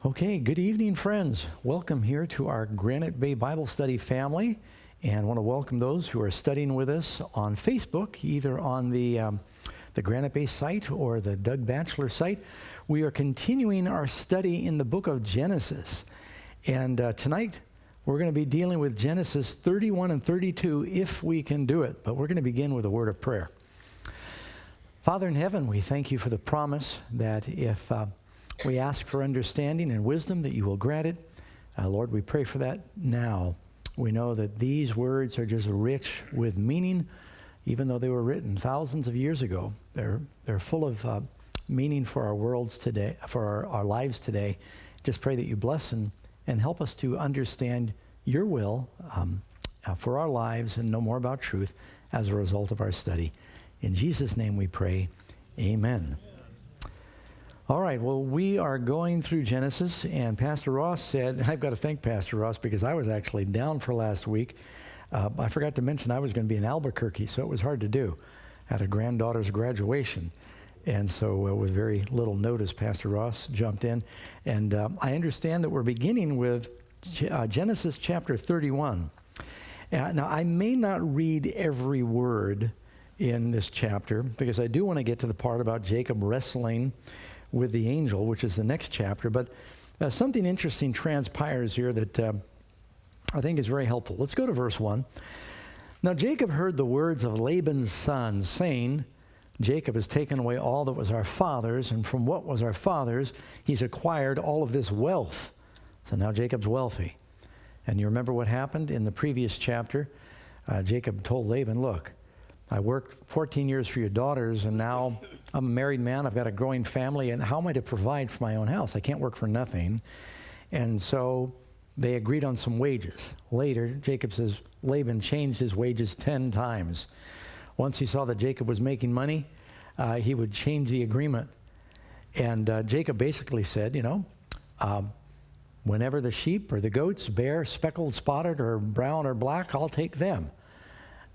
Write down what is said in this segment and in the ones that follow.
Okay, good evening, friends. Welcome here to our Granite Bay Bible Study family, and I want to welcome those who are studying with us on Facebook, either on the Granite Bay site or the Doug Batchelor site. We are continuing our study in the book of Genesis, and tonight we're going to be dealing with Genesis 31 and 32 if we can do it, but we're going to begin with a word of prayer. Father in heaven, we thank you for the promise that if we ask for understanding and wisdom, that you will grant it. Lord, we pray for that now. We know that these words are just rich with meaning, even though they were written thousands of years ago. They're full of meaning for our worlds today, for our lives today. Just pray that you bless and help us to understand your will for our lives and know more about truth as a result of our study. In Jesus' name we pray, amen. All right, well, we are going through Genesis, and Pastor Ross said, and I've got to thank Pastor Ross because I was actually down for last week. I forgot to mention I was going to be in Albuquerque, so it was hard to do at a granddaughter's graduation. And so with very little notice, Pastor Ross jumped in. And I understand that we're beginning with Genesis chapter 31. Now, I may not read every word in this chapter because I do want to get to the part about Jacob wrestling with the angel, which is the next chapter. But something interesting transpires here that I think is very helpful. Let's go to verse 1. Now Jacob heard the words of Laban's sons, saying, Jacob has taken away all that was our father's, and from what was our father's, he's acquired all of this wealth. So now Jacob's wealthy. And you remember what happened in the previous chapter? Jacob told Laban, look, I worked 14 years for your daughters, and now I'm a married man. I've got a growing family, and how am I to provide for my own house? I can't work for nothing. And so they agreed on some wages. Later, Jacob says Laban changed his wages 10 times. Once he saw that Jacob was making money, he would change the agreement. And Jacob basically said, whenever the sheep or the goats bear speckled, spotted, or brown or black, I'll take them.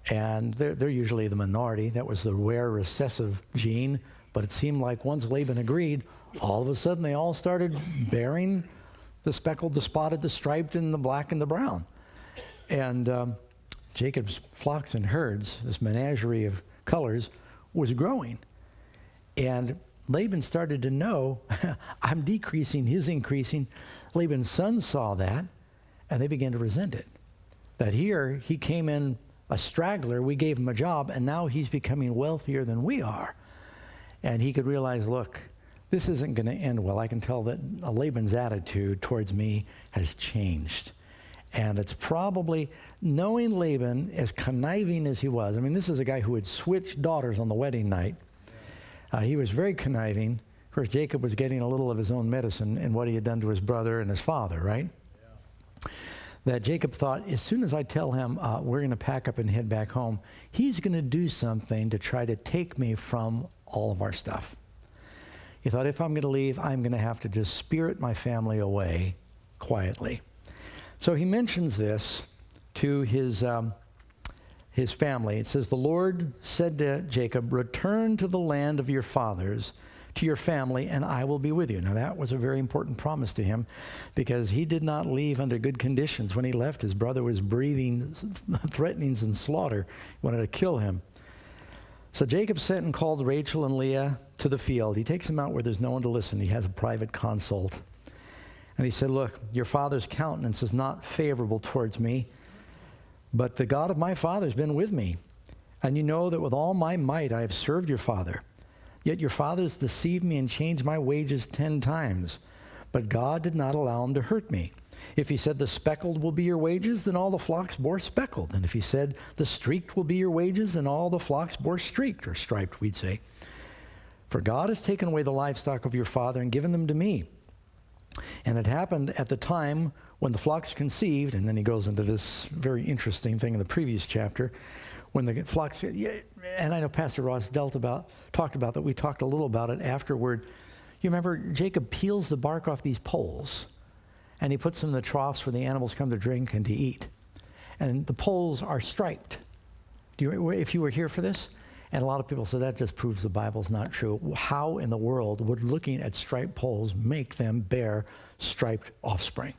And they're usually the minority. That was the rare recessive gene. But it seemed like once Laban agreed, all of a sudden they all started bearing the speckled, the spotted, the striped, and the black and the brown. And Jacob's flocks and herds, this menagerie of colors, was growing. And Laban started to know, I'm decreasing, he's increasing. Laban's sons saw that, and they began to resent it. That here, he came in a straggler, we gave him a job, and now he's becoming wealthier than we are. And he could realize, look, this isn't going to end well. I can tell that Laban's attitude towards me has changed. And it's probably, knowing Laban, as conniving as he was, I mean, this is a guy who had switched daughters on the wedding night. He was very conniving. Of course, Jacob was getting a little of his own medicine in what he had done to his brother and his father, right? That Jacob thought, as soon as I tell him we're going to pack up and head back home, he's going to do something to try to take me from all of our stuff. He thought, if I'm going to leave, I'm going to have to just spirit my family away quietly. So he mentions this to his family. It says, the Lord said to Jacob, return to the land of your fathers, to your family, and I will be with you. Now that was a very important promise to him because he did not leave under good conditions. When he left, his brother was breathing threatenings and slaughter. He wanted to kill him. So Jacob sent and called Rachel and Leah to the field. He takes them out where there's no one to listen. He has a private consult. And he said, look, your father's countenance is not favorable towards me, but the God of my father has been with me. And you know that with all my might I have served your father. Yet your fathers deceived me and changed my wages 10 times. But God did not allow him to hurt me. If he said the speckled will be your wages, then all the flocks bore speckled. And if he said the streaked will be your wages, then all the flocks bore streaked, or striped, we'd say. For God has taken away the livestock of your father and given them to me. And it happened at the time when the flocks conceived, and then he goes into this very interesting thing in the previous chapter, when the flocks, and I know Pastor Ross talked about that. We talked a little about it afterward. You remember Jacob peels the bark off these poles, and he puts them in the troughs where the animals come to drink and to eat. And the poles are striped. If you were here for this? And a lot of people say that just proves the Bible's not true. How in the world would looking at striped poles make them bear striped offspring.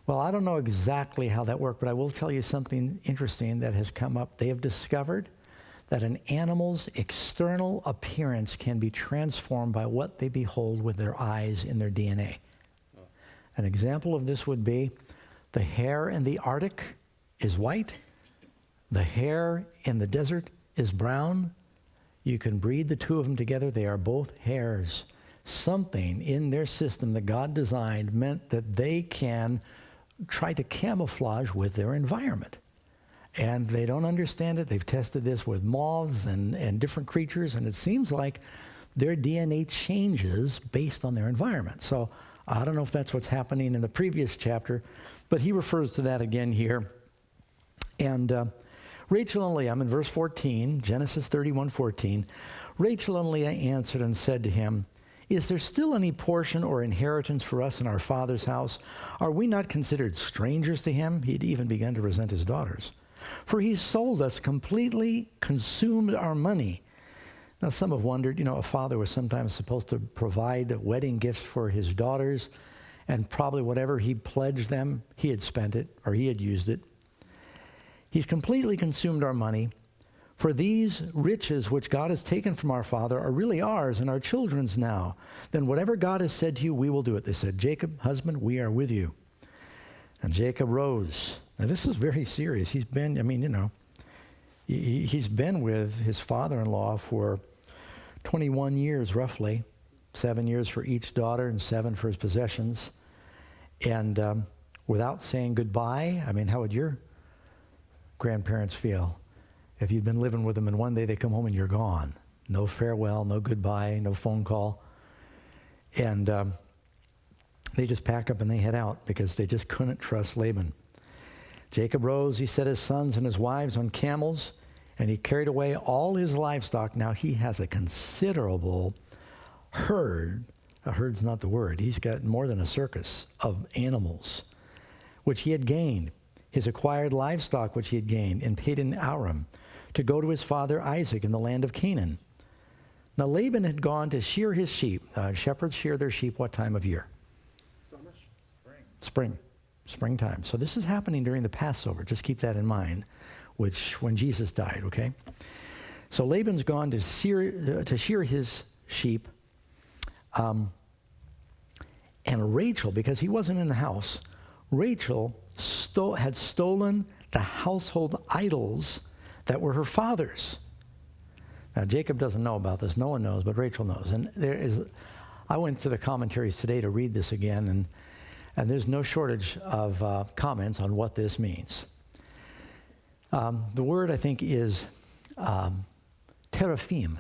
Well, I don't know exactly how that worked, but I will tell you something interesting that has come up. They have discovered that an animal's external appearance can be transformed by what they behold with their eyes in their DNA. An example of this would be the hare in the Arctic is white. The hare in the desert is brown. You can breed the two of them together. They are both hares. Something in their system that God designed meant that they can try to camouflage with their environment. And they don't understand it. They've tested this with moths and different creatures, and it seems like their DNA changes based on their environment. So I don't know if that's what's happening in the previous chapter, but he refers to that again here. And Rachel and Leah, I'm in verse 14, Genesis 31:14. Rachel and Leah answered and said to him, "Is there still any portion or inheritance for us in our father's house? Are we not considered strangers to him?" He had even begun to resent his daughters. "For he sold us, completely consumed our money." Now, some have wondered, a father was sometimes supposed to provide wedding gifts for his daughters, and probably whatever he pledged them, he had spent it, or he had used it. "He's completely consumed our money. For these riches which God has taken from our father are really ours and our children's now. Then whatever God has said to you, we will do it." They said, "Jacob, husband, we are with you." And Jacob rose. Now, this is very serious. He's been, he's been with his father-in-law for 21 years, roughly. 7 years for each daughter and 7 for his possessions. And without saying goodbye, how would your grandparents feel if you'd been living with them and one day they come home and you're gone? No farewell, no goodbye, no phone call. And they just pack up and they head out because they just couldn't trust Laban. Jacob rose, he set his sons and his wives on camels, and he carried away all his livestock. Now he has a considerable herd. A herd's not the word. He's got more than a circus of animals, which he had gained. His acquired livestock, which he had gained in Padan Aram, to go to his father Isaac in the land of Canaan. Now Laban had gone to shear his sheep. Shepherds shear their sheep what time of year? Summer? Spring. Springtime. So this is happening during the Passover. Just keep that in mind, when Jesus died, okay? So Laban's gone to shear his sheep. And Rachel, because he wasn't in the house, Rachel had stolen the household idols that were her father's. Now, Jacob doesn't know about this. No one knows, but Rachel knows. And I went to the commentaries today to read this again, and there's no shortage of comments on what this means. The word, I think, is teraphim,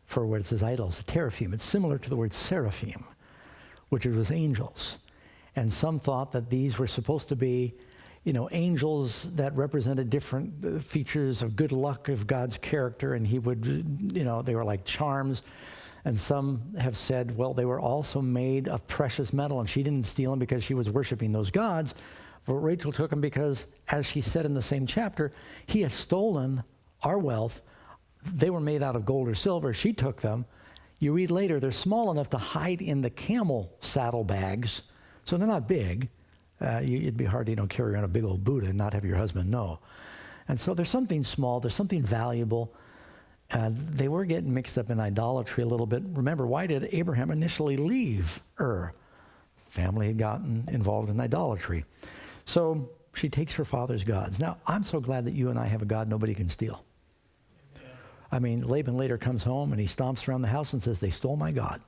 for what it says idols. Teraphim. It's similar to the word seraphim, which was angels. And some thought that these were supposed to be, angels that represented different features of good luck of God's character, and he would, they were like charms. And some have said, well, they were also made of precious metal, and she didn't steal them because she was worshiping those gods. But Rachel took them because, as she said in the same chapter, he has stolen our wealth. They were made out of gold or silver. She took them. You read later, they're small enough to hide in the camel saddlebags, so they're not big. It'd be hard to carry around a big old Buddha and not have your husband know. And so there's something small, there's something valuable. They were getting mixed up in idolatry a little bit. Remember, why did Abraham initially leave Ur? Family had gotten involved in idolatry. So she takes her father's gods. Now, I'm so glad that you and I have a God nobody can steal. Laban later comes home and he stomps around the house and says, "They stole my God."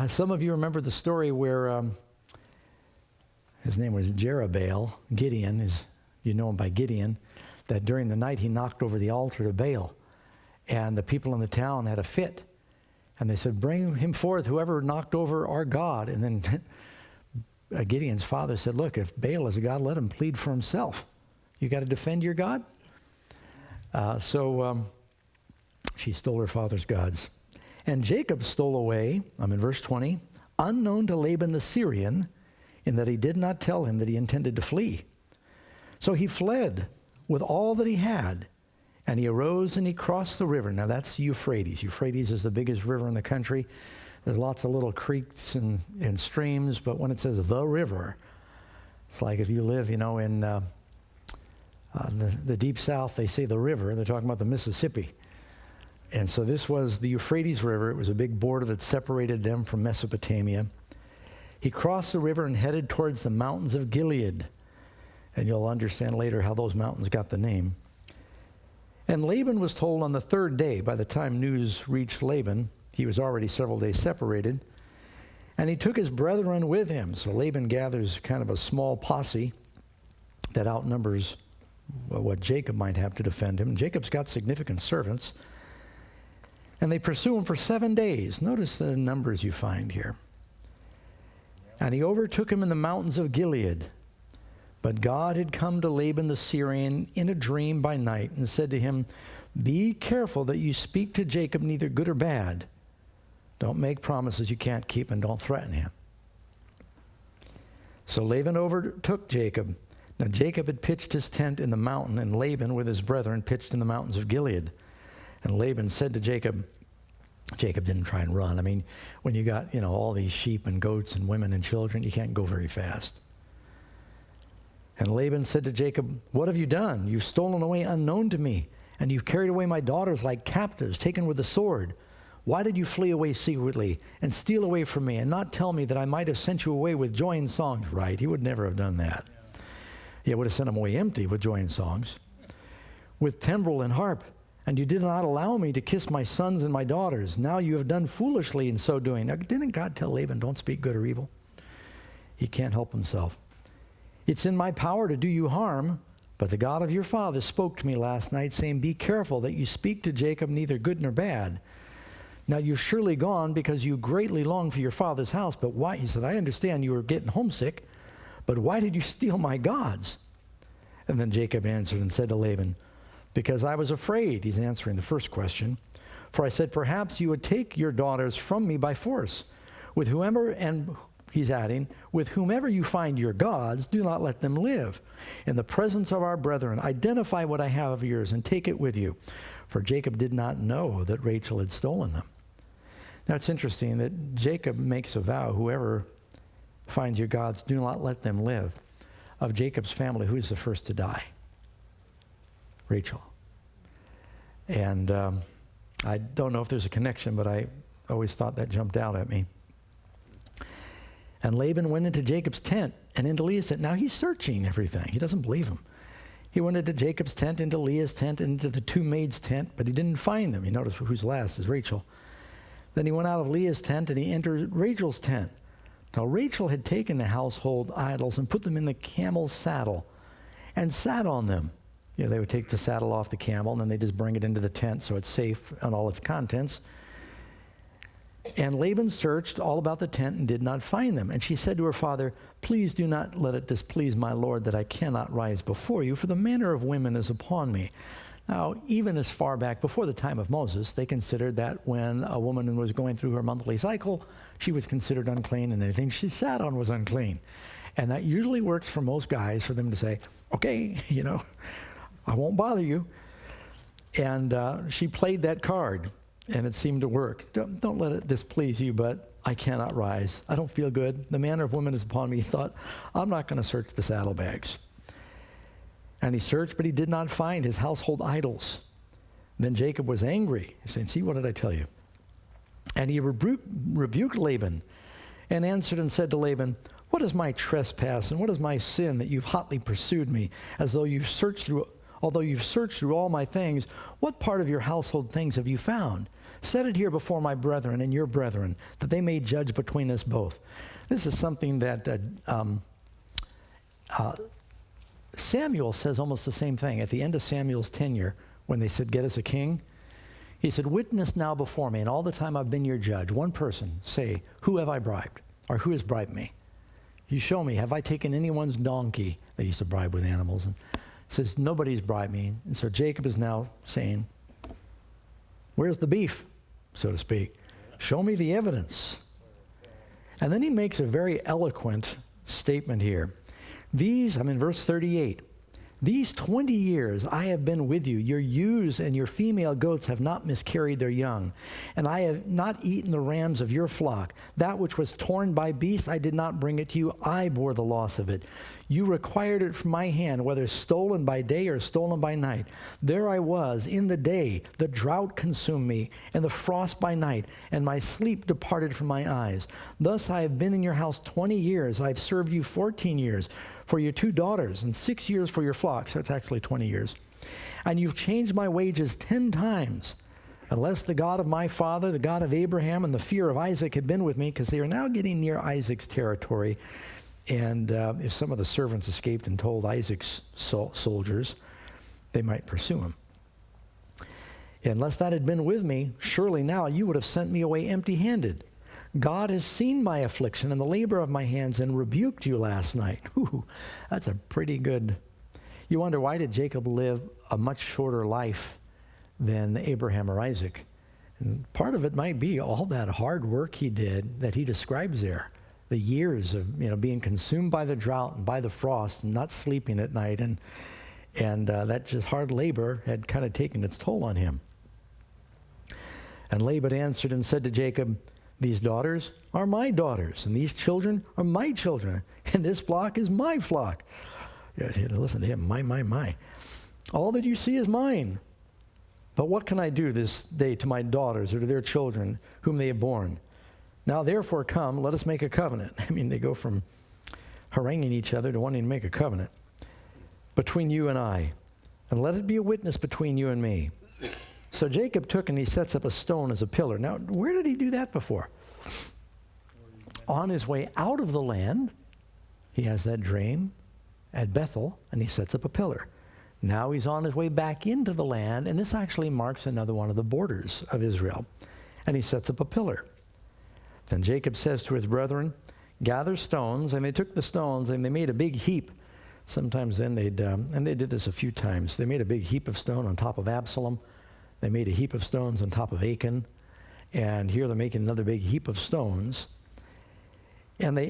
Some of you remember the story where his name was Jerubbaal, Gideon, you know him by Gideon, that during the night he knocked over the altar to Baal. And the people in the town had a fit. And they said, "Bring him forth, whoever knocked over our God." And then Gideon's father said, "Look, if Baal is a God, let him plead for himself. You got to defend your God?" So she stole her father's gods. And Jacob stole away, I'm in verse 20, unknown to Laban the Syrian, in that he did not tell him that he intended to flee. So he fled with all that he had, and he arose and he crossed the river. Now that's Euphrates. Euphrates is the biggest river in the country, There's lots of little creeks and streams, but when it says the river, it's like if you live, in the deep south, they say the river, they're talking about the Mississippi. And so this was the Euphrates River. It was a big border that separated them from Mesopotamia. He crossed the river and headed towards the mountains of Gilead. And you'll understand later how those mountains got the name. And Laban was told on the third day, by the time news reached Laban, he was already several days separated, and he took his brethren with him. So Laban gathers kind of a small posse that outnumbers what Jacob might have to defend him. Jacob's got significant servants. And they pursue him for 7 days. Notice the numbers you find here. And he overtook him in the mountains of Gilead. But God had come to Laban the Syrian in a dream by night and said to him, "Be careful that you speak to Jacob neither good or bad. Don't make promises you can't keep, and don't threaten him." So Laban overtook Jacob. Now Jacob had pitched his tent in the mountain, and Laban with his brethren pitched in the mountains of Gilead. And Laban said to Jacob didn't try and run. I mean, when you got, all these sheep and goats and women and children, you can't go very fast. And Laban said to Jacob, "What have you done? You've stolen away unknown to me, and you've carried away my daughters like captives, taken with the sword. Why did you flee away secretly and steal away from me and not tell me that I might have sent you away with joy and songs?" Right, he would never have done that. He would have sent them away empty with joy and songs, with timbrel and harp. And you did not allow me to kiss my sons and my daughters. Now you have done foolishly in so doing. Now, didn't God tell Laban, don't speak good or evil? He can't help himself. It's in my power to do you harm, but the God of your father spoke to me last night, saying, "Be careful that you speak to Jacob neither good nor bad. Now you've surely gone because you greatly long for your father's house, but why?" He said, "I understand you were getting homesick, but why did you steal my gods?" And then Jacob answered and said to Laban, "Because I was afraid," he's answering the first question, "for I said, perhaps you would take your daughters from me by force. With whomever," and he's adding, "with whomever you find your gods, do not let them live. In the presence of our brethren, identify what I have of yours and take it with you." For Jacob did not know that Rachel had stolen them. Now it's interesting that Jacob makes a vow, whoever finds your gods, do not let them live. Of Jacob's family, who is the first to die? Rachel. And I don't know if there's a connection, but I always thought that jumped out at me. And Laban went into Jacob's tent and into Leah's tent. Now he's searching everything. He doesn't believe him. He went into Jacob's tent, into Leah's tent, into the two maids' tent, but he didn't find them. You notice who's last is Rachel. Then he went out of Leah's tent and he entered Rachel's tent. Now Rachel had taken the household idols and put them in the camel's saddle and sat on them. They would take the saddle off the camel and then they just bring it into the tent so it's safe on all its contents. And Laban searched all about the tent and did not find them. And she said to her father, "Please do not let it displease my lord that I cannot rise before you, for the manner of women is upon me." Now, even as far back before the time of Moses, they considered that when a woman was going through her monthly cycle, she was considered unclean and anything she sat on was unclean. And that usually works for most guys for them to say, "Okay, I won't bother you." And she played that card, and it seemed to work. Don't let it displease you, but I cannot rise. I don't feel good. The manner of women is upon me. He thought, I'm not going to search the saddlebags. And he searched, but he did not find his household idols. Then Jacob was angry. He said, "See, what did I tell you?" And he rebuked Laban and answered and said to Laban, "What is my trespass and what is my sin that you've hotly pursued me, although you've searched through all my things? What part of your household things have you found? Set it here before my brethren and your brethren, that they may judge between us both." This is something that Samuel says almost the same thing. At the end of Samuel's tenure, when they said, "Get us a king," he said, "Witness now before me, and all the time I've been your judge, one person say, who have I bribed? Or who has bribed me? You show me, have I taken anyone's donkey?" They used to bribe with animals. And says, "Nobody's bribed me." And so Jacob is now saying, "Where's the beef?" so to speak. "Show me the evidence." And then he makes a very eloquent statement here. I'm in verse 38. These 20 years I have been with you. Your ewes and your female goats have not miscarried their young, and I have not eaten the rams of your flock. That which was torn by beasts, I did not bring it to you. I bore the loss of it. You required it from my hand, whether stolen by day or stolen by night. There I was in the day. The drought consumed me, and the frost by night, and my sleep departed from my eyes. Thus I have been in your house 20 years. I have served you 14 years for your 2 daughters, and 6 years for your flock. So it's actually 20 years. And you've changed my wages 10 times. Unless the God of my father, the God of Abraham, and the fear of Isaac had been with me, because they are now getting near Isaac's territory. And if some of the servants escaped and told Isaac's soldiers, they might pursue him. Unless that had been with me, surely now you would have sent me away empty-handed. God has seen my affliction and the labor of my hands and rebuked you last night. Ooh, that's a pretty good. You wonder, why did Jacob live a much shorter life than Abraham or Isaac? And part of it might be all that hard work he did that he describes there. The years of being consumed by the drought and by the frost and not sleeping at night, and that just hard labor had kind of taken its toll on him. And Laban answered and said to Jacob, these daughters are my daughters, and these children are my children, and this flock is my flock. Yeah, listen to him, my. All that you see is mine. But what can I do this day to my daughters or to their children whom they have borne? Now therefore come, let us make a covenant. I mean, they go from haranguing each other to wanting to make a covenant between you and I, and let it be a witness between you and me. So Jacob took and he sets up a stone as a pillar. Now, where did he do that before? On his way out of the land, he has that dream at Bethel, and he sets up a pillar. Now he's on his way back into the land, and this actually marks another one of the borders of Israel. And he sets up a pillar. Then Jacob says to his brethren, gather stones, and they took the stones, and they made a big heap. Sometimes then and they did this a few times, they made a big heap of stone on top of Absalom. They made a heap of stones on top of Achan. And here they're making another big heap of stones. And they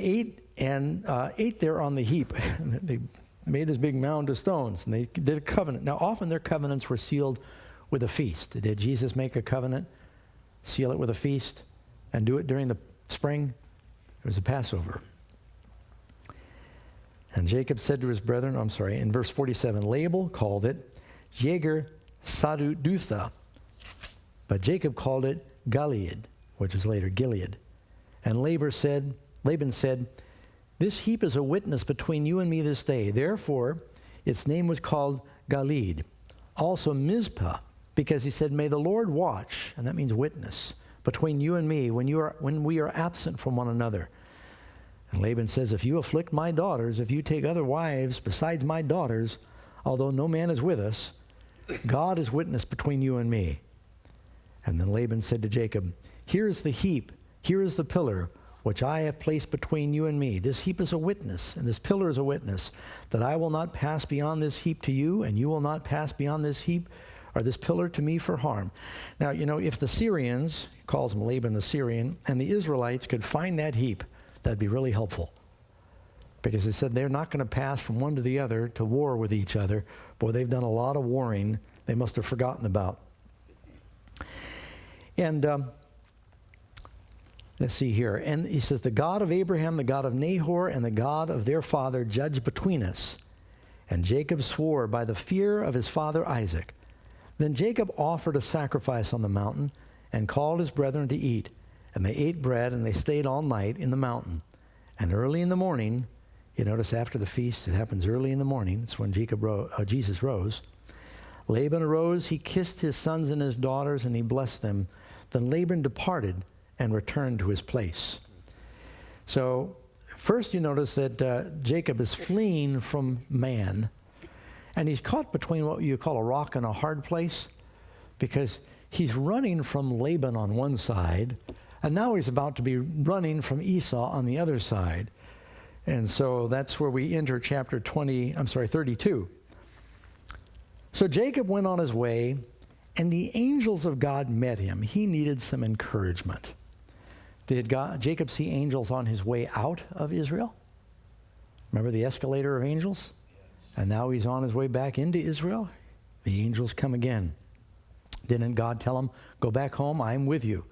ate there on the heap. They made this big mound of stones, and they did a covenant. Now, often their covenants were sealed with a feast. Did Jesus make a covenant, seal it with a feast, and do it during the spring? It was a Passover. And Jacob said to his brethren, in verse 47, Laban called it Jager Sadutha, but Jacob called it Gilead, which is later Gilead. And Laban said, this heap is a witness between you and me this day. Therefore, its name was called Gilead. Also Mizpah, because he said, may the Lord watch, and that means witness, between you and me when we are absent from one another. And Laban says, if you afflict my daughters, if you take other wives besides my daughters, although no man is with us, God is witness between you and me. And then Laban said to Jacob, here is the heap, here is the pillar, which I have placed between you and me. This heap is a witness, and this pillar is a witness, that I will not pass beyond this heap to you, and you will not pass beyond this heap or this pillar to me for harm. Now, if the Syrians, he calls them Laban the Syrian, and the Israelites could find that heap, that'd be really helpful. Because they said they're not going to pass from one to the other to war with each other. Boy, they've done a lot of warring they must have forgotten about. And let's see here. And he says, the God of Abraham, the God of Nahor, and the God of their father judge between us. And Jacob swore by the fear of his father Isaac. Then Jacob offered a sacrifice on the mountain and called his brethren to eat. And they ate bread, and they stayed all night in the mountain. And early in the morning, you notice after the feast, it happens early in the morning. It's when Jesus rose. Laban arose, he kissed his sons and his daughters, and he blessed them. Then Laban departed and returned to his place. So first you notice that Jacob is fleeing from man, and he's caught between what you call a rock and a hard place, because he's running from Laban on one side, and now he's about to be running from Esau on the other side. And so that's where we enter chapter 32. So Jacob went on his way, and the angels of God met him. He needed some encouragement. Did Jacob see angels on his way out of Israel? Remember the escalator of angels? And now he's on his way back into Israel. The angels come again. Didn't God tell him, go back home, I'm with you?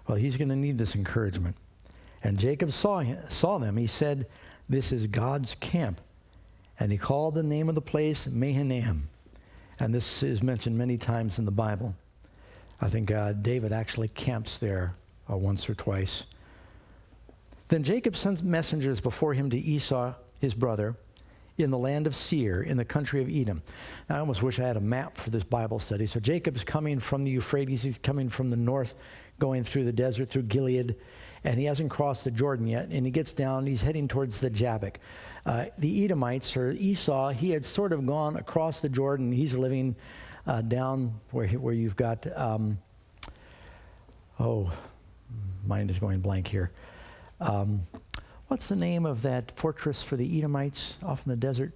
Well, he's going to need this encouragement. And Jacob saw them. He said, this is God's camp. And he called the name of the place Mahanaim. And this is mentioned many times in the Bible. I think David actually camps there once or twice. Then Jacob sends messengers before him to Esau, his brother, in the land of Seir, in the country of Edom. Now, I almost wish I had a map for this Bible study. So Jacob's coming from the Euphrates. He's coming from the north, going through the desert, through Gilead. And he hasn't crossed the Jordan yet. And he gets down, he's heading towards the Jabbok. The Edomites, or Esau, he had sort of gone across the Jordan. He's living down where you've got, mind is going blank here. What's the name of that fortress for the Edomites off in the desert?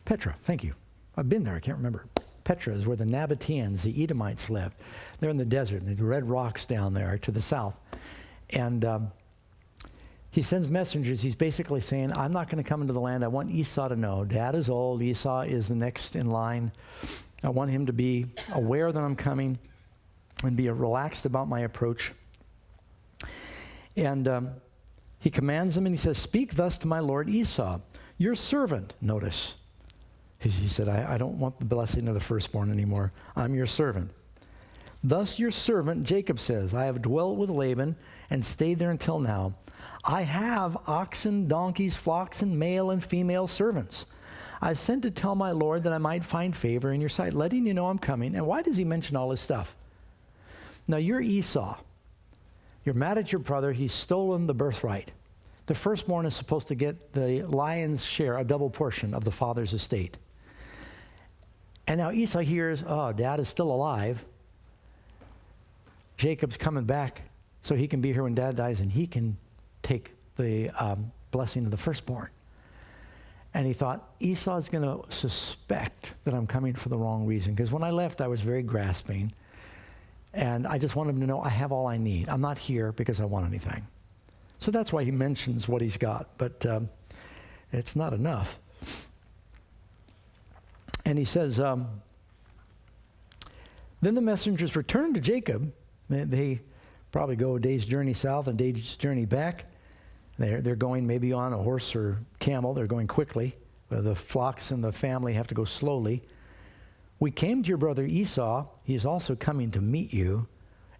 Petra, thank you. I've been there, I can't remember. Petra is where the Nabateans, the Edomites, lived. They're in the desert, and there's red rocks down there to the south. And he sends messengers. He's basically saying, I'm not going to come into the land. I want Esau to know. Dad is old. Esau is the next in line. I want him to be aware that I'm coming and be relaxed about my approach. And he commands him, and he says, speak thus to my lord Esau, your servant. Notice, he said, I don't want the blessing of the firstborn anymore. I'm your servant. Thus your servant, Jacob says, I have dwelt with Laban and stayed there until now. I have oxen, donkeys, flocks, and male and female servants. I've sent to tell my Lord that I might find favor in your sight, letting you know I'm coming. And why does he mention all this stuff? Now, you're Esau. You're mad at your brother. He's stolen the birthright. The firstborn is supposed to get the lion's share, a double portion of the father's estate. And now Esau hears, oh, Dad is still alive. Jacob's coming back so he can be here when Dad dies, and he can take the blessing of the firstborn. And he thought, Esau's going to suspect that I'm coming for the wrong reason, because when I left, I was very grasping, and I just want him to know I have all I need. I'm not here because I want anything. So that's why he mentions what he's got, but it's not enough. And he says, then the messengers returned to Jacob. They probably go a day's journey south and a day's journey back. They're going maybe on a horse or camel. They're going quickly. The flocks and the family have to go slowly. We came to your brother Esau. He is also coming to meet you,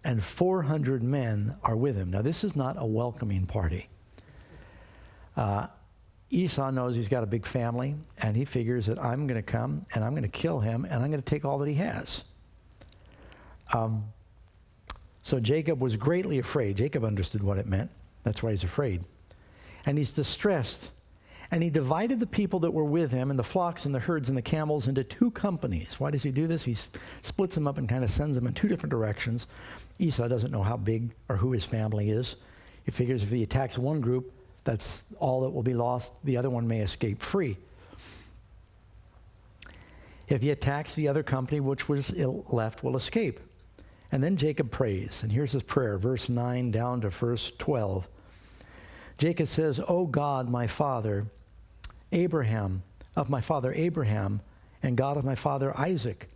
and 400 men are with him. Now, this is not a welcoming party. Esau knows he's got a big family, and he figures that I'm going to come, and I'm going to kill him, and I'm going to take all that he has. So Jacob was greatly afraid. Jacob understood what it meant. That's why he's afraid. And he's distressed. And he divided the people that were with him and the flocks and the herds and the camels into two companies. Why does he do this? He splits them up and kind of sends them in two different directions. Esau doesn't know how big or who his family is. He figures if he attacks one group, that's all that will be lost. The other one may escape free. If he attacks the other company, which was left, will escape. And then Jacob prays. And here's his prayer, verse 9 down to verse 12. Jacob says, O God, my father, Abraham, of my father Abraham, and God of my father Isaac,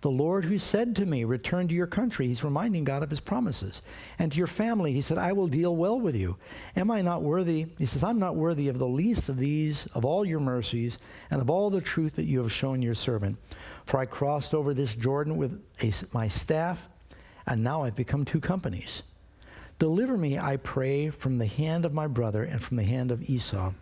the Lord who said to me, return to your country. He's reminding God of his promises. And to your family, he said, I will deal well with you. Am I not worthy? He says, I'm not worthy of the least of these, of all your mercies, and of all the truth that you have shown your servant. For I crossed over this Jordan with my staff, and now I've become two companies. Deliver me, I pray, from the hand of my brother and from the hand of Esau.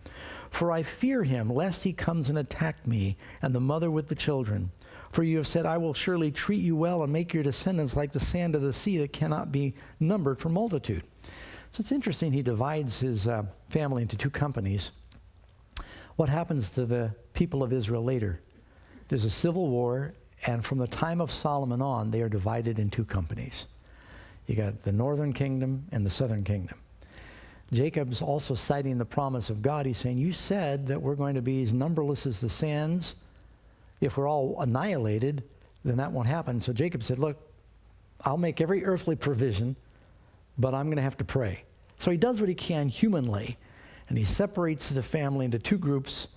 For I fear him, lest he comes and attack me, and the mother with the children. For you have said, I will surely treat you well and make your descendants like the sand of the sea that cannot be numbered for multitude. So it's interesting, he divides his family into two companies. What happens to the people of Israel later? There's a civil war, and from the time of Solomon on, they are divided in two companies. You got the northern kingdom and the southern kingdom. Jacob's also citing the promise of God. He's saying, you said that we're going to be as numberless as the sands. If we're all annihilated, then that won't happen. So Jacob said, look, I'll make every earthly provision, but I'm going to have to pray. So he does what he can humanly, and he separates the family into two groups.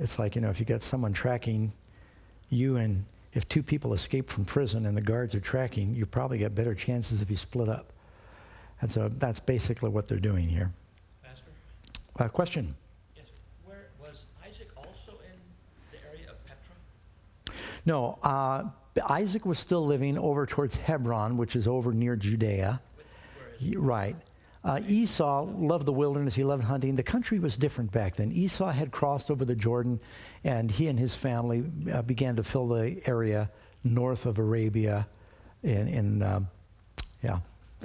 It's like, if you got someone tracking you, and if two people escape from prison and the guards are tracking, you probably get better chances if you split up. And so that's basically what they're doing here. Pastor? Question? Yes. Where was Isaac also in the area of Petra? No, Isaac was still living over towards Hebron, which is over near Judea. Right. Esau loved the wilderness. He loved hunting. The country was different back then. Esau had crossed over the Jordan, and he and his family began to fill the area north of Arabia. That's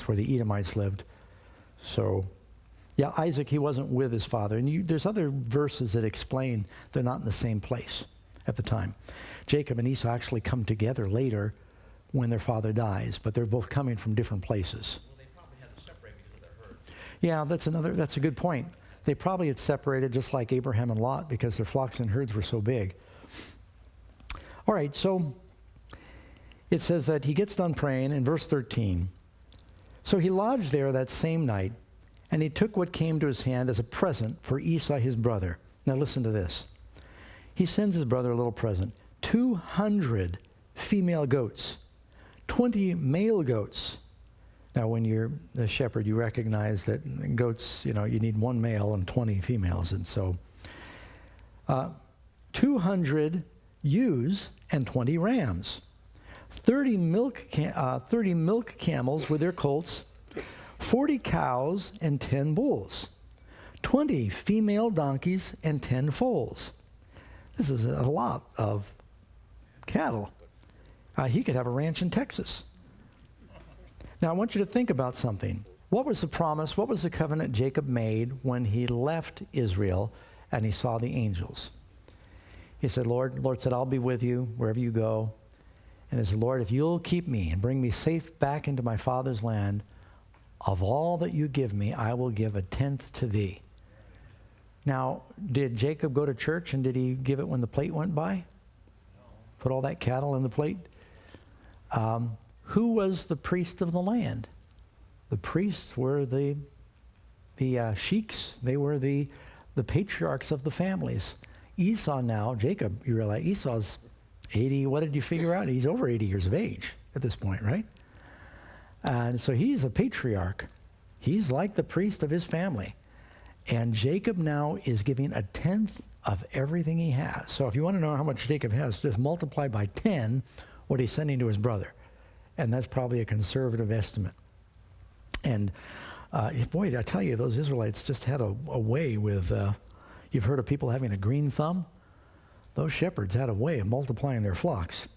where the Edomites lived. So, yeah, Isaac, he wasn't with his father. And there's other verses that explain they're not in the same place at the time. Jacob and Esau actually come together later when their father dies, but they're both coming from different places. Well, they probably had to separate because of their herd. Yeah, that's a good point. They probably had separated just like Abraham and Lot because their flocks and herds were so big. All right, so it says that he gets done praying in verse 13. So he lodged there that same night, and he took what came to his hand as a present for Esau his brother. Now listen to this. He sends his brother a little present. 200 female goats, 20 male goats. Now, when you're the shepherd, you recognize that goats, you need one male and 20 females. And so 200 ewes and 20 rams, 30 milk camels with their colts, 40 cows and 10 bulls, 20 female donkeys and 10 foals. This is a lot of cattle. He could have a ranch in Texas. Now, I want you to think about something. What was the promise? What was the covenant Jacob made when he left Israel and he saw the angels? He said, Lord said, I'll be with you wherever you go. And he said, Lord, if you'll keep me and bring me safe back into my father's land, of all that you give me, I will give 1/10 to thee. Now, did Jacob go to church and did he give it when the plate went by? Put all that cattle in the plate? Who was the priest of the land? The priests were the sheiks. They were the patriarchs of the families. Esau now, Jacob, you realize Esau's 80, what did you figure out? He's over 80 years of age at this point, right? And so he's a patriarch. He's like the priest of his family. And Jacob now is giving 1/10 of everything he has. So if you want to know how much Jacob has, just multiply by 10 what he's sending to his brother. And that's probably a conservative estimate. And boy, I tell you, those Israelites just had a way with, you've heard of people having a green thumb? Those shepherds had a way of multiplying their flocks.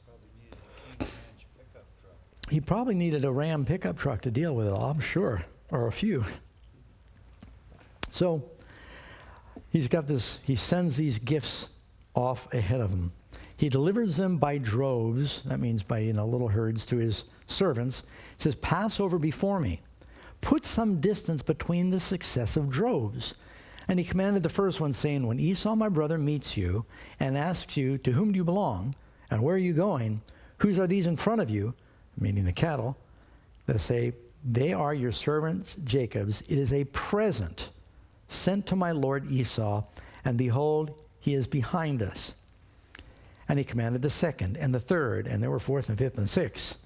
He probably needed a Ram pickup truck to deal with it all, I'm sure, or a few. So he sends these gifts off ahead of him. He delivers them by droves, that means by little herds, to his servants. It says, pass over before me. Put some distance between the successive droves. And he commanded the first one, saying, when Esau my brother meets you and asks you, to whom do you belong, and where are you going, whose are these in front of you, meaning the cattle, they say, they are your servants Jacob's. It is a present sent to my lord Esau, and behold, he is behind us. And he commanded the second and the third, and there were fourth and fifth and sixth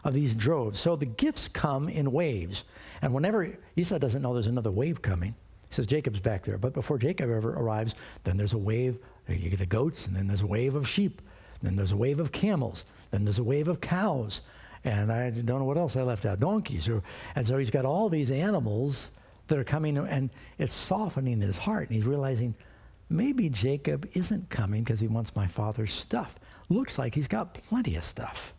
of these droves. So the gifts come in waves. And whenever Esau doesn't know there's another wave coming, he says Jacob's back there. But before Jacob ever arrives, then there's a wave. You get the goats, and then there's a wave of sheep. Then there's a wave of camels. Then there's a wave of cows. And I don't know what else I left out, donkeys. And so he's got all these animals that are coming, and it's softening his heart. And he's realizing, maybe Jacob isn't coming because he wants my father's stuff. Looks like he's got plenty of stuff.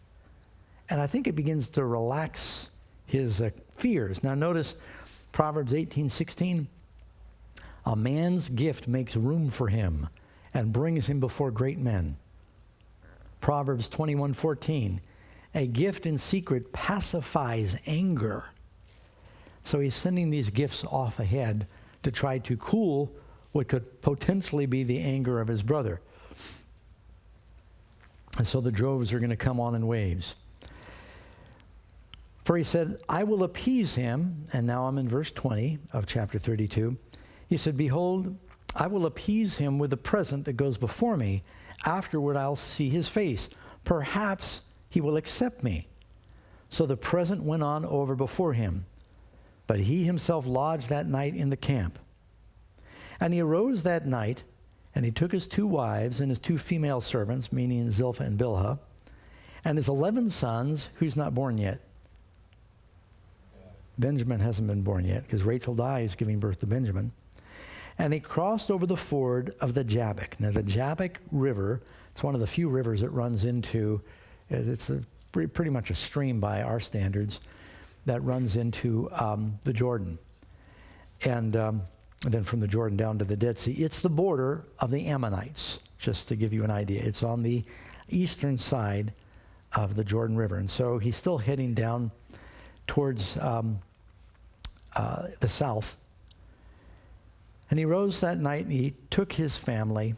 And I think it begins to relax his fears. Now notice Proverbs 18:16. A man's gift makes room for him and brings him before great men. Proverbs 21:14. A gift in secret pacifies anger. So he's sending these gifts off ahead to try to cool what could potentially be the anger of his brother. And so the droves are going to come on in waves. For he said, I will appease him. And now I'm in verse 20 of chapter 32. He said, behold, I will appease him with the present that goes before me. Afterward, I'll see his face. Perhaps he will accept me. So the present went on over before him, but he himself lodged that night in the camp. And he arose that night, and he took his 2 wives and his 2 female servants, meaning Zilpah and Bilhah, and his 11 sons, who's not born yet. Benjamin hasn't been born yet, because Rachel dies giving birth to Benjamin. And he crossed over the ford of the Jabbok. Now, the Jabbok River, it's one of the few rivers that runs into, it's pretty much a stream by our standards, that runs into the Jordan. And then from the Jordan down to the Dead Sea. It's the border of the Ammonites, just to give you an idea. It's on the eastern side of the Jordan River. And so he's still heading down towards the south. And he rose that night, and he took his family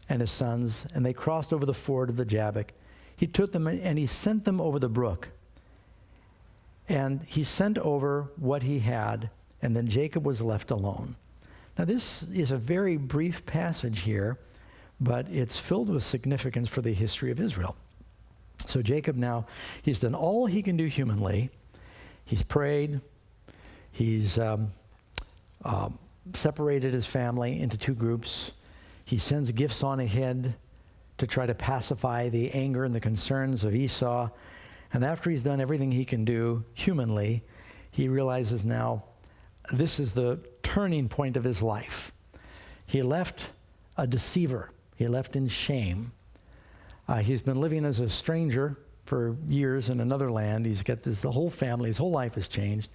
and his sons, and they crossed over the ford of the Jabbok. He took them, and he sent them over the brook. And he sent over what he had, and then Jacob was left alone. Now, this is a very brief passage here, but it's filled with significance for the history of Israel. So Jacob now, he's done all he can do humanly. He's prayed. He's separated his family into 2 groups. He sends gifts on ahead to try to pacify the anger and the concerns of Esau. And after he's done everything he can do humanly, he realizes now this is the turning point of his life. He left a deceiver. He left in shame. He's been living as a stranger for years in another land. He's got the whole family, his whole life has changed.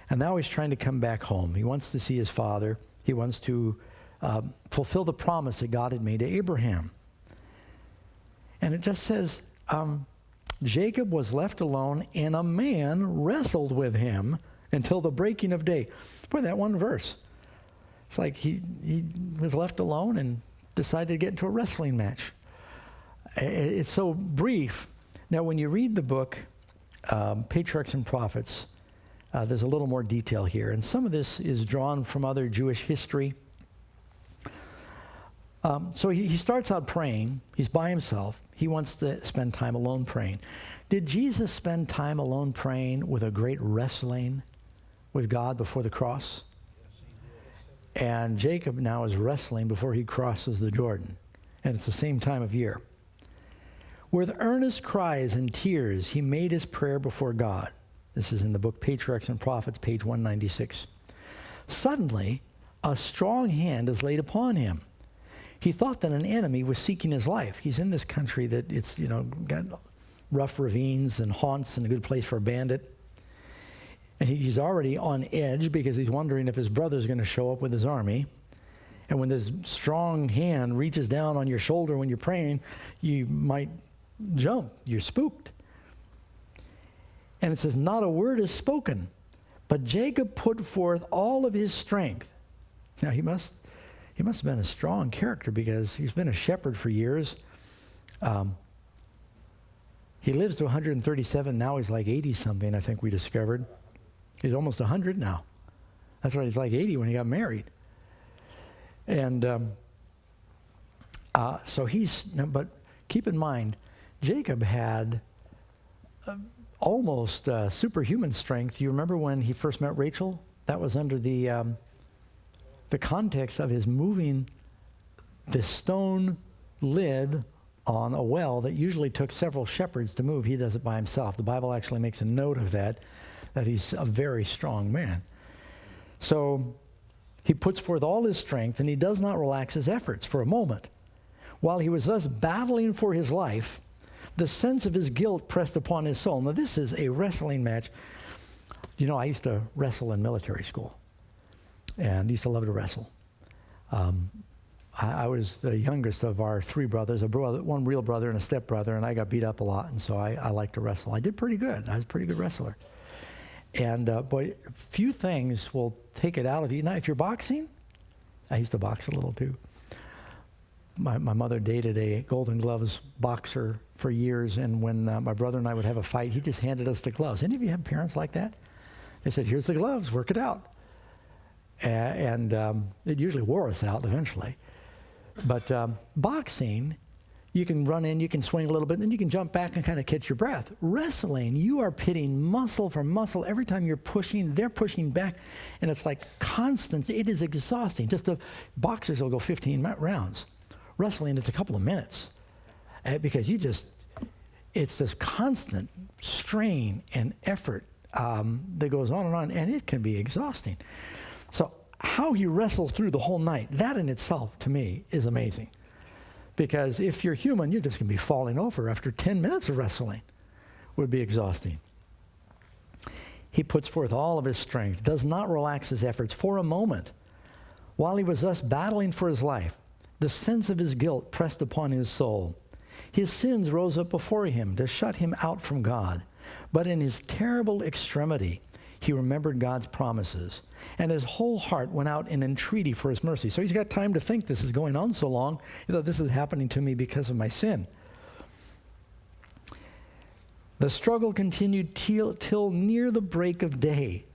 And now he's trying to come back home. He wants to see his father. He wants to fulfill the promise that God had made to Abraham. And it just says, Jacob was left alone, and a man wrestled with him until the breaking of day. Boy, that one verse. It's like he was left alone and decided to get into a wrestling match. It's so brief. Now, when you read the book, Patriarchs and Prophets, there's a little more detail here. And some of this is drawn from other Jewish history. So he starts out praying. He's by himself. He wants to spend time alone praying. Did Jesus spend time alone praying with a great wrestling with God before the cross? Yes, he did. And Jacob now is wrestling before he crosses the Jordan. And it's the same time of year. With earnest cries and tears, he made his prayer before God. This is in the book Patriarchs and Prophets, page 196. Suddenly, a strong hand is laid upon him. He thought that an enemy was seeking his life. He's in this country that it's, got rough ravines and haunts and a good place for a bandit. And he's already on edge because he's wondering if his brother's going to show up with his army. And when this strong hand reaches down on your shoulder when you're praying, you might jump. You're spooked. And it says, not a word is spoken, but Jacob put forth all of his strength. Now, he must have been a strong character because he's been a shepherd for years. He lives to 137. Now he's like 80-something, I think we discovered. He's almost 100 now. That's right, he's like 80 when he got married. And but keep in mind, Jacob had almost superhuman strength. Do you remember when he first met Rachel? That was under the context of his moving the stone lid on a well that usually took several shepherds to move. He does it by himself. The Bible actually makes a note of that he's a very strong man. So he puts forth all his strength, and he does not relax his efforts for a moment. While he was thus battling for his life, the sense of his guilt pressed upon his soul. Now, this is a wrestling match. I used to wrestle in military school, and used to love to wrestle. I was the youngest of our 3 brothers, one real brother and a stepbrother, and I got beat up a lot, and so I like to wrestle. I did pretty good. I was a pretty good wrestler. And boy, few things will take it out of you. Now, if you're boxing, I used to box a little too. My mother dated a Golden Gloves boxer for years, and when my brother and I would have a fight, he just handed us the gloves. Any of you have parents like that? They said, here's the gloves, work it out. and it usually wore us out eventually. But boxing, you can run in, you can swing a little bit, and then you can jump back and kind of catch your breath. Wrestling, you are pitting muscle for muscle. Every time you're pushing, they're pushing back, and it's like constant. It is exhausting. Boxers will go 15 rounds. Wrestling, it's a couple of minutes because it's this constant strain and effort that goes on, and it can be exhausting. So how he wrestles through the whole night, that in itself, to me, is amazing. Because if you're human, you're just going to be falling over after 10 minutes of wrestling. Would be exhausting. He puts forth all of his strength, does not relax his efforts for a moment. While he was thus battling for his life, the sense of his guilt pressed upon his soul. His sins rose up before him to shut him out from God. But in his terrible extremity, he remembered God's promises, and his whole heart went out in entreaty for his mercy. So he's got time to think, this is going on so long, this is happening to me because of my sin. The struggle continued till near the break of day.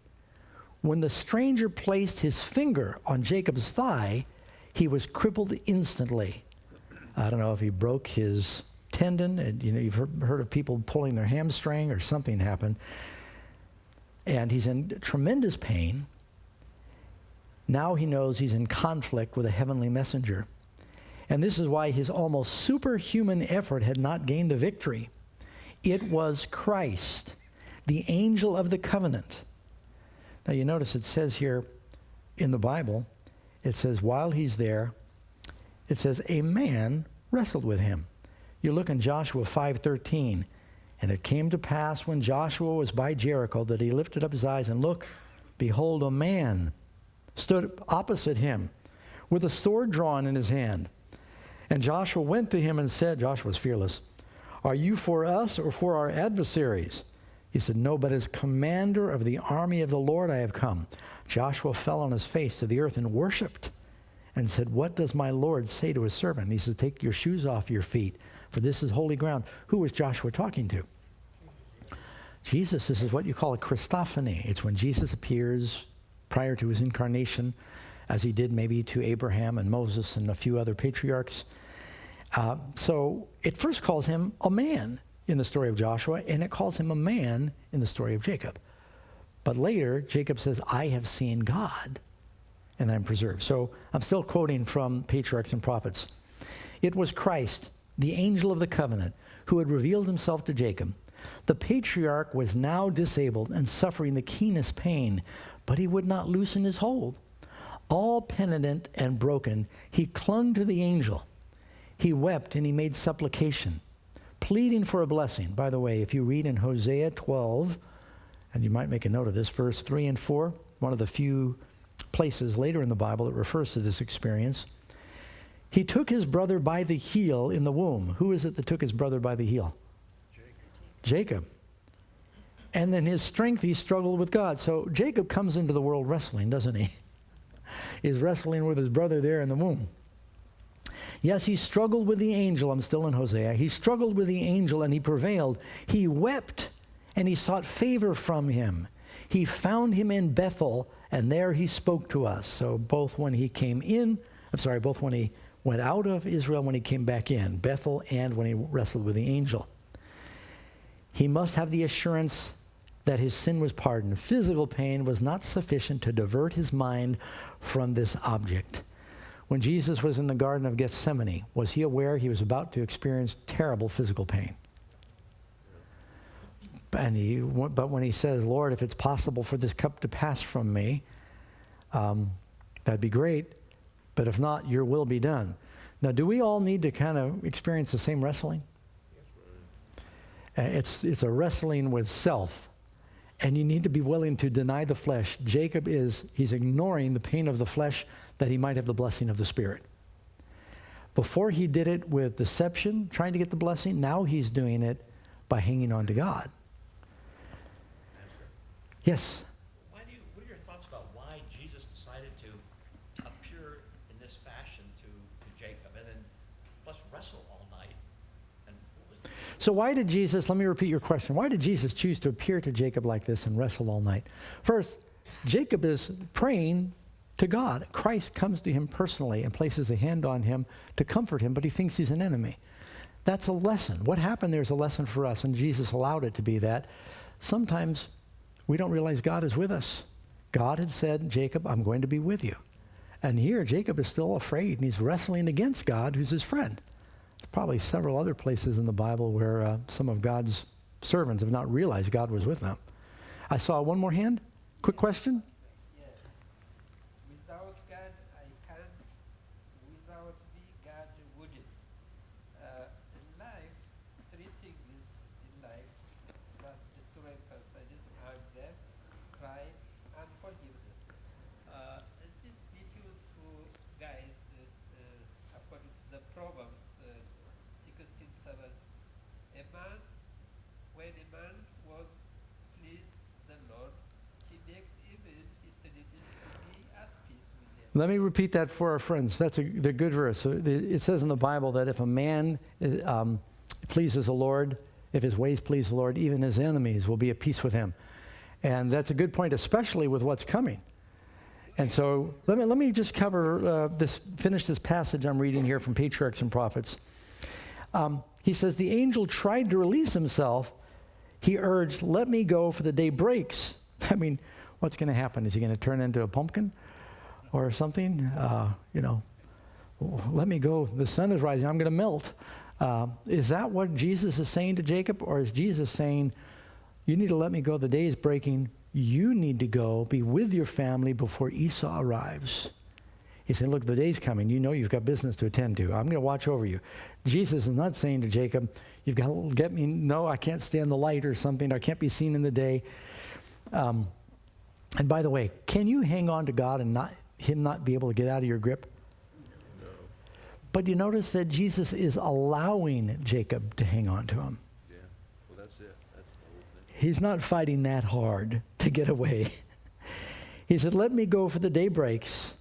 When the stranger placed his finger on Jacob's thigh, he was crippled instantly. I don't know if he broke his tendon, and you've heard of people pulling their hamstring or something happened. And he's in tremendous pain. Now he knows he's in conflict with a heavenly messenger. And this is why his almost superhuman effort had not gained the victory. It was Christ, the angel of the covenant. Now you notice it says here in the Bible, it says while he's there, it says a man wrestled with him. You look in Joshua 5:13. And it came to pass when Joshua was by Jericho that he lifted up his eyes and looked, behold, a man stood opposite him with a sword drawn in his hand. And Joshua went to him and said, Joshua was fearless, are you for us or for our adversaries? He said, no, but as commander of the army of the Lord I have come. Joshua fell on his face to the earth and worshipped and said, what does my Lord say to his servant? He said, take your shoes off your feet, for this is holy ground. Who was Joshua talking to? Jesus. This is what you call a Christophany. It's when Jesus appears prior to his incarnation, as he did maybe to Abraham and Moses and a few other patriarchs. So it first calls him a man in the story of Joshua, and it calls him a man in the story of Jacob. But later, Jacob says, I have seen God, and I'm preserved. So I'm still quoting from patriarchs and prophets. It was Christ, the angel of the covenant, who had revealed himself to Jacob. The patriarch was now disabled and suffering the keenest pain, but he would not loosen his hold. All penitent and broken, he clung to the angel. He wept and he made supplication, pleading for a blessing. By the way, if you read in Hosea 12, and you might make a note of this, verse 3 and 4, one of the few places later in the Bible that refers to this experience, he took his brother by the heel in the womb. Who is it that took his brother by the heel? Jacob. And then his strength, he struggled with God. So Jacob comes into the world wrestling, doesn't he? He's wrestling with his brother there in the womb. Yes, he struggled with the angel. I'm still in Hosea. He struggled with the angel and he prevailed. He wept and he sought favor from him. He found him in Bethel and there he spoke to us. So both when he both when he went out of Israel, when he came back in, Bethel, and when he wrestled with the angel. He must have the assurance that his sin was pardoned. Physical pain was not sufficient to divert his mind from this object. When Jesus was in the Garden of Gethsemane, was he aware he was about to experience terrible physical pain? But when he says, Lord, if it's possible for this cup to pass from me, that'd be great. But if not, your will be done. Now, do we all need to kind of experience the same wrestling? It's a wrestling with self. And you need to be willing to deny the flesh. Jacob he's ignoring the pain of the flesh that he might have the blessing of the Spirit. Before he did it with deception, trying to get the blessing, now he's doing it by hanging on to God. Yes? What are your thoughts about why Jesus decided to appear in this fashion to Jacob and then plus wrestle all night? And what was So why did Jesus, let me repeat your question, why did Jesus choose to appear to Jacob like this and wrestle all night? First, Jacob is praying to God. Christ comes to him personally and places a hand on him to comfort him, but he thinks he's an enemy. That's a lesson. What happened there is a lesson for us, and Jesus allowed it to be that. Sometimes we don't realize God is with us. God had said, Jacob, I'm going to be with you. And here, Jacob is still afraid, and he's wrestling against God, who's his friend. There's probably several other places in the Bible where some of God's servants have not realized God was with them. I saw one more hand. Quick question. Yes. Without God, I can't. Without me, God wouldn't. In life, three things in life that destroy personages are death, crime, and forgiveness. This leads you to, guys, according to the Proverbs 16:7. When a man was pleased the Lord, he makes even his enemies to be at peace with him. Let me repeat that for our friends. That's the good verse. So it says in the Bible that if a man pleases the Lord, if his ways please the Lord, even his enemies will be at peace with him. And that's a good point, especially with what's coming. And so let me just cover finish this passage I'm reading here from Patriarchs and Prophets. He says, the angel tried to release himself. He urged, let me go, for the day breaks. I mean, what's going to happen? Is he going to turn into a pumpkin or something? Let me go. The sun is rising. I'm going to melt. Is that what Jesus is saying to Jacob? Or is Jesus saying, you need to let me go. The day is breaking. You need to go be with your family before Esau arrives. He said, look, the day's coming. You know you've got business to attend to. I'm going to watch over you. Jesus is not saying to Jacob, you've got to get me. No, I can't stand the light or something. I can't be seen in the day. And by the way, can you hang on to God and him not be able to get out of your grip? No. But you notice that Jesus is allowing Jacob to hang on to him. Yeah. Well, that's it. That's the whole thing. He's not fighting that hard to get away. He said, let me go, for the day breaks.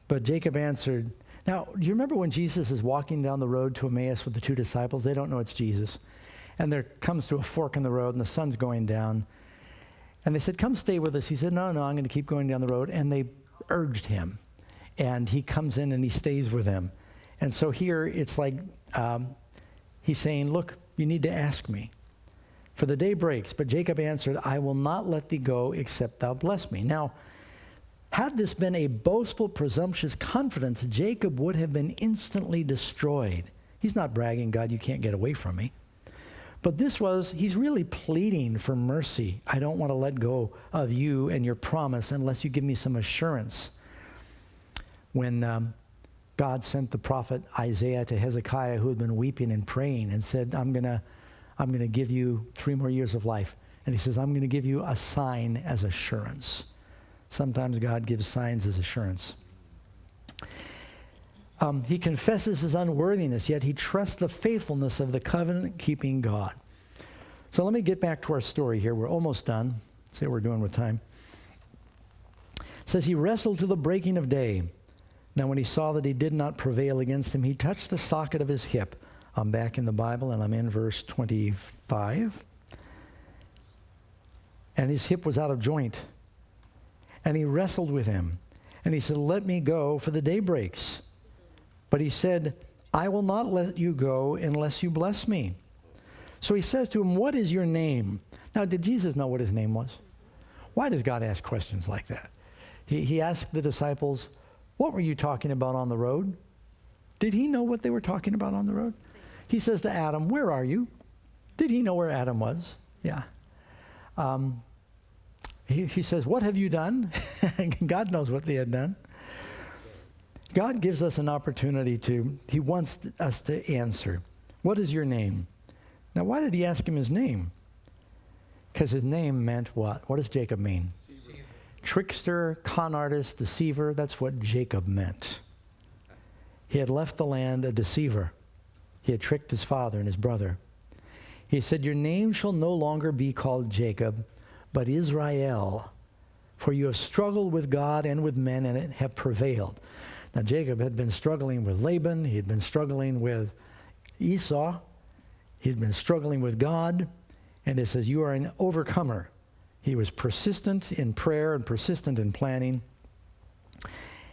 But Jacob answered. Now, do you remember when Jesus is walking down the road to Emmaus with the two disciples? They don't know it's Jesus. And there comes to a fork in the road, and the sun's going down. And they said, come stay with us. He said, no, I'm going to keep going down the road. And they urged him. And he comes in and he stays with them. And so here it's like he's saying, look, you need to ask me. For the day breaks. But Jacob answered, I will not let thee go except thou bless me. Now, had this been a boastful, presumptuous confidence, Jacob would have been instantly destroyed. He's not bragging, God, you can't get away from me. But he's really pleading for mercy. I don't want to let go of you and your promise unless you give me some assurance. When God sent the prophet Isaiah to Hezekiah, who had been weeping and praying, and said, I'm going to give you 3 more years of life. And he says, I'm going to give you a sign as assurance. Sometimes God gives signs as assurance. He confesses his unworthiness, yet he trusts the faithfulness of the covenant-keeping God. So let me get back to our story here. We're almost done. See how we're doing with time. It says, he wrestled to the breaking of day. Now when he saw that he did not prevail against him, he touched the socket of his hip. I'm back in the Bible, and I'm in verse 25. And his hip was out of joint. And he wrestled with him. And he said, let me go, for the day breaks. But he said, I will not let you go unless you bless me. So he says to him, what is your name? Now, did Jesus know what his name was? Why does God ask questions like that? He asked the disciples, what were you talking about on the road? Did he know what they were talking about on the road? He says to Adam, where are you? Did he know where Adam was? Yeah. He says, what have you done? God knows what they had done. God gives us an opportunity he wants us to answer. What is your name? Now, why did he ask him his name? Because his name meant what? What does Jacob mean? Deceiver. Trickster, con artist, deceiver. That's what Jacob meant. He had left the land a deceiver. He had tricked his father and his brother. He said, your name shall no longer be called Jacob, but Israel, for you have struggled with God and with men and have prevailed. Now, Jacob had been struggling with Laban. He had been struggling with Esau. He had been struggling with God. And it says, you are an overcomer. He was persistent in prayer and persistent in planning.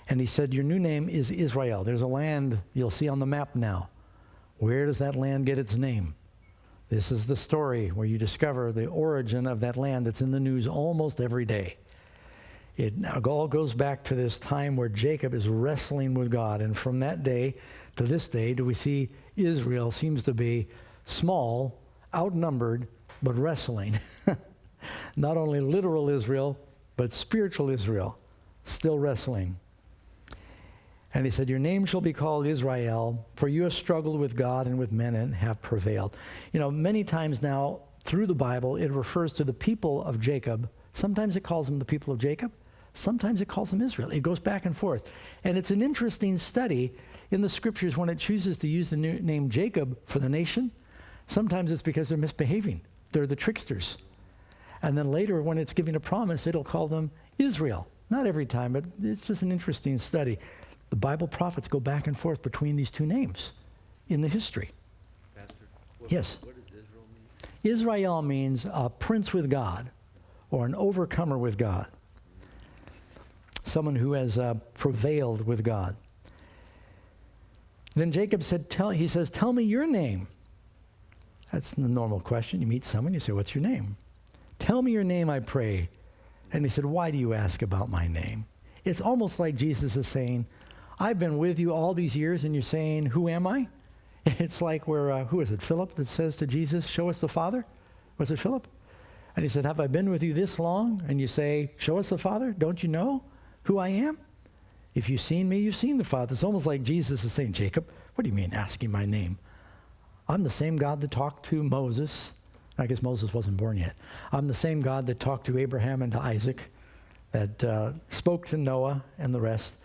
And he said, your new name is Israel. There's a land you'll see on the map now. Where does that land get its name? This is the story where you discover the origin of that land that's in the news almost every day. It all goes back to this time where Jacob is wrestling with God. And from that day to this day, do we see Israel seems to be small, outnumbered, but wrestling. Not only literal Israel, but spiritual Israel, still wrestling. And he said, your name shall be called Israel, for you have struggled with God and with men and have prevailed. You know, many times now through the Bible, it refers to the people of Jacob. Sometimes it calls them the people of Jacob. Sometimes it calls them Israel. It goes back and forth. And it's an interesting study in the scriptures when it chooses to use the name Jacob for the nation. Sometimes it's because they're misbehaving. They're the tricksters. And then later when it's giving a promise, it'll call them Israel. Not every time, but it's just an interesting study. The Bible prophets go back and forth between these two names in the history. Pastor, Yes. what does Israel mean? Israel means a prince with God or an overcomer with God. Someone who has prevailed with God. Then Jacob said, he says, tell me your name. That's the normal question. You meet someone, you say, what's your name? Tell me your name, I pray. And he said, why do you ask about my name? It's almost like Jesus is saying, I've been with you all these years, and you're saying, who am I? It's like where, who is it, Philip that says to Jesus, show us the Father? Was it Philip? And he said, have I been with you this long? And you say, show us the Father? Don't you know who I am? If you've seen me, you've seen the Father. It's almost like Jesus is saying, Jacob, what do you mean asking my name? I'm the same God that talked to Moses. I guess Moses wasn't born yet. I'm the same God that talked to Abraham and to Isaac, that spoke to Noah and the rest.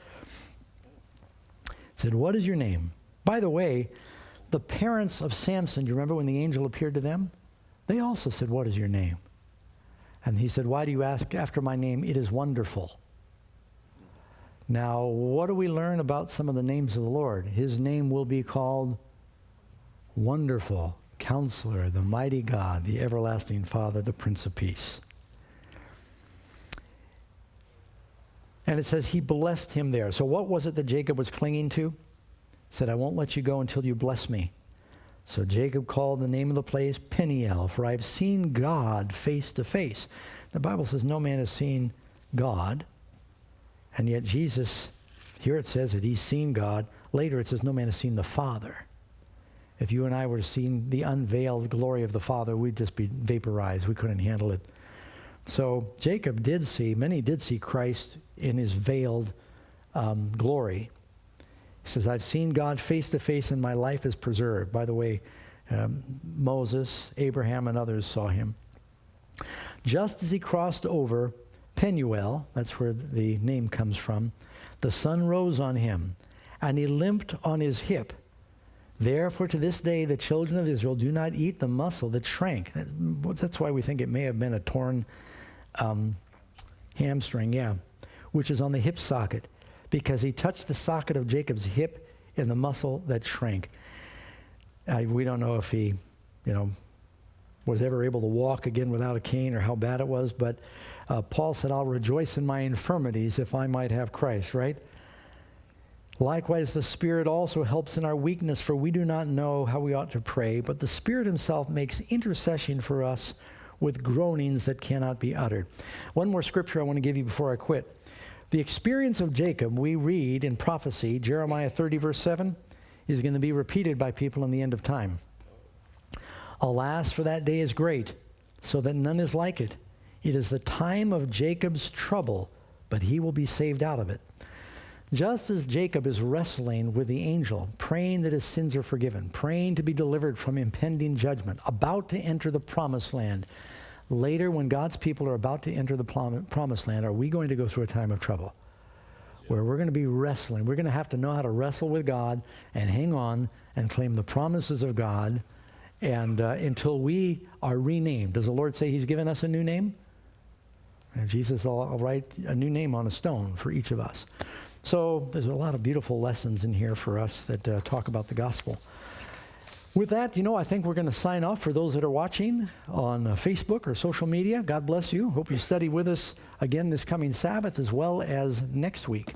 Said, what is your name? By the way, the parents of Samson, do you remember when the angel appeared to them? They also said, what is your name? And he said, why do you ask after my name? It is wonderful. Now, what do we learn about some of the names of the Lord? His name will be called Wonderful, Counselor, the Mighty God, the Everlasting Father, the Prince of Peace. And it says he blessed him there. So what was it that Jacob was clinging to? He said, I won't let you go until you bless me. So Jacob called the name of the place Peniel, for I have seen God face to face. The Bible says no man has seen God. And yet Jesus, here it says that he's seen God. Later it says no man has seen the Father. If you and I were to see the unveiled glory of the Father, we'd just be vaporized. We couldn't handle it. So Jacob did see, many did see Christ in his veiled glory. He says, I've seen God face to face and my life is preserved. By the way, Moses, Abraham, and others saw him. Just as he crossed over Penuel, that's where the name comes from, the sun rose on him, and he limped on his hip. Therefore, to this day, the children of Israel do not eat the muscle that shrank. That's why we think it may have been a torn hamstring, which is on the hip socket, because he touched the socket of Jacob's hip and the muscle that shrank. We don't know if he, was ever able to walk again without a cane or how bad it was, but Paul said, I'll rejoice in my infirmities if I might have Christ, right? Likewise, the Spirit also helps in our weakness, for we do not know how we ought to pray, but the Spirit himself makes intercession for us with groanings that cannot be uttered. One more scripture I want to give you before I quit. The experience of Jacob, we read in prophecy, Jeremiah 30, verse 7, is going to be repeated by people in the end of time. Alas, for that day is great, so that none is like it. It is the time of Jacob's trouble, but he will be saved out of it. Just as Jacob is wrestling with the angel, praying that his sins are forgiven, praying to be delivered from impending judgment, about to enter the promised land. Later, when God's people are about to enter the promised land, are we going to go through a time of trouble? Where we're going to be wrestling. We're going to have to know how to wrestle with God and hang on and claim the promises of God and until we are renamed. Does the Lord say he's given us a new name? And Jesus will write a new name on a stone for each of us. So there's a lot of beautiful lessons in here for us that talk about the gospel. With that, I think we're going to sign off for those that are watching on Facebook or social media. God bless you. Hope you study with us again this coming Sabbath as well as next week.